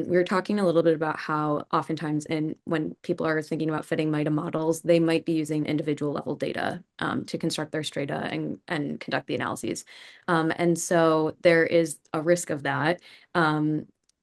We were talking a little bit about how oftentimes when people are thinking about fitting MAIHDA models, they might be using individual level data to construct their strata and conduct the analyses. And so there is a risk of that.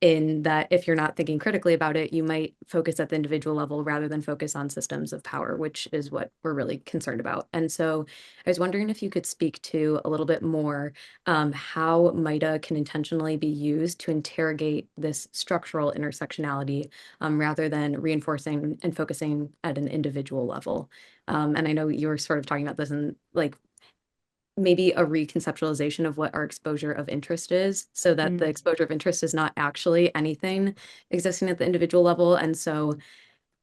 In that if you're not thinking critically about it, you might focus at the individual level rather than focus on systems of power, which is what we're really concerned about. And so I was wondering if you could speak to a little bit more how MAIHDA can intentionally be used to interrogate this structural intersectionality rather than reinforcing and focusing at an individual level. And I know you were sort of talking about this in like maybe a reconceptualization of what our exposure of interest is, so that the exposure of interest is not actually anything existing at the individual level. And so,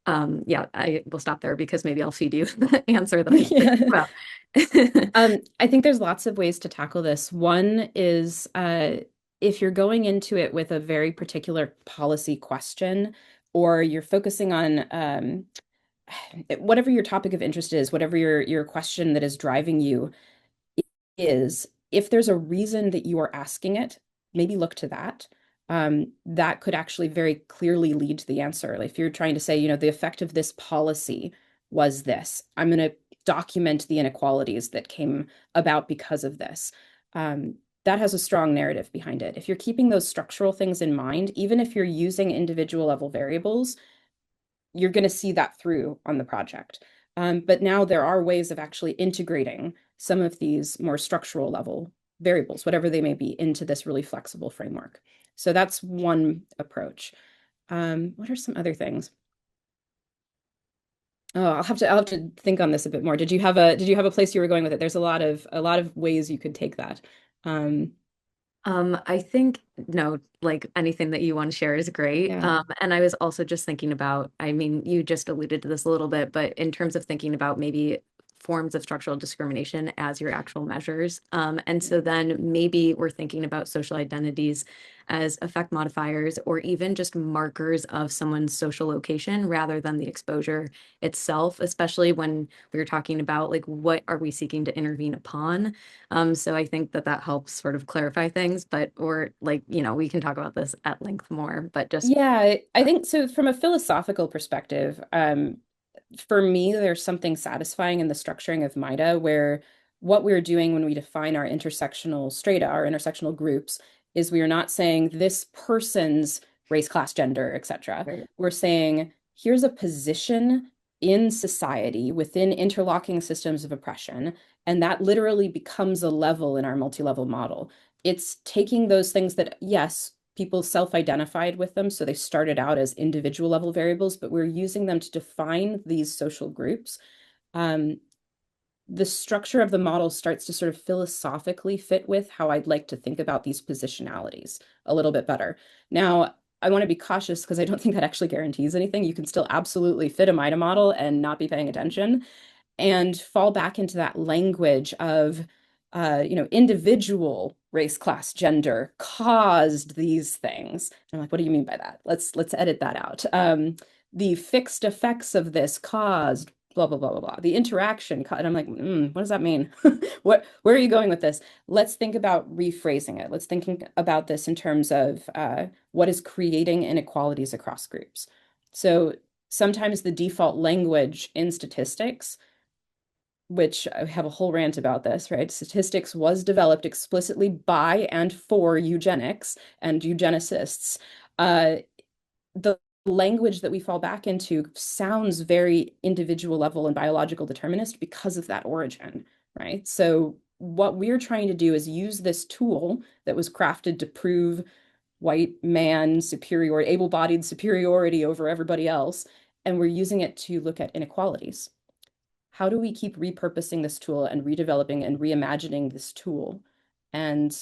yeah, I will stop there because maybe I'll feed you the answer that I think Yeah. about. I think there's lots of ways to tackle this. One is if you're going into it with a very particular policy question, or you're focusing on whatever your topic of interest is, whatever your question that is driving you is, if there's a reason that you are asking it, maybe look to that. That could actually very clearly lead to the answer. Like if you're trying to say, the effect of this policy was this, I'm going to document the inequalities that came about because of this. That has a strong narrative behind it. If you're keeping those structural things in mind, even if you're using individual level variables, you're going to see that through on the project. But now there are ways of actually integrating some of these more structural level variables, whatever they may be, into this really flexible framework. So that's one approach. What are some other things? Oh, I'll have to think on this a bit more. Did you have a place you were going with it? There's a lot of ways you could take that. Um, I think no, like anything that you want to share is great. yeah. And I was also just thinking about, I mean, you just alluded to this a little bit, but in terms of thinking about maybe forms of structural discrimination as your actual measures. And so then maybe we're thinking about social identities as effect modifiers or even just markers of someone's social location rather than the exposure itself, especially when we were talking about like what are we seeking to intervene upon. So I think that that helps sort of clarify things, but or like, we can talk about this at length more, but just Yeah, I think so from a philosophical perspective, for me, there's something satisfying in the structuring of MAIHDA where what we're doing when we define our intersectional strata, our intersectional groups, is we are not saying this person's race, class, gender, etc. right. We're saying here's a position in society within interlocking systems of oppression, and that literally becomes a level in our multi-level model. It's taking those things that, yes, people self-identified with them, so they started out as individual level variables, but we're using them to define these social groups. Um, the structure of the model starts to sort of philosophically fit with how I'd like to think about these positionalities a little bit better. Now, I want to be cautious because I don't think that actually guarantees anything. You can still absolutely fit a MAIHDA model and not be paying attention and fall back into that language of individual race, class, gender caused these things. And I'm like, what do you mean by that? Let's edit that out. The fixed effects of this caused blah blah blah blah blah. The interaction, and I'm like, what does that mean? Where are you going with this? Let's think about rephrasing it. Let's think about this in terms of what is creating inequalities across groups. So sometimes the default language in statistics, which I have a whole rant about this, right? Statistics was developed explicitly by and for eugenics and eugenicists. The language that we fall back into sounds very individual level and biological determinist because of that origin, right? So what we're trying to do is use this tool that was crafted to prove white man superiority, able-bodied superiority over everybody else, and we're using it to look at inequalities. How do we keep repurposing this tool and redeveloping and reimagining this tool? And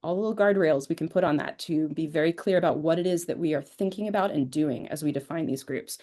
all the little guardrails we can put on that to be very clear about what it is that we are thinking about and doing as we define these groups.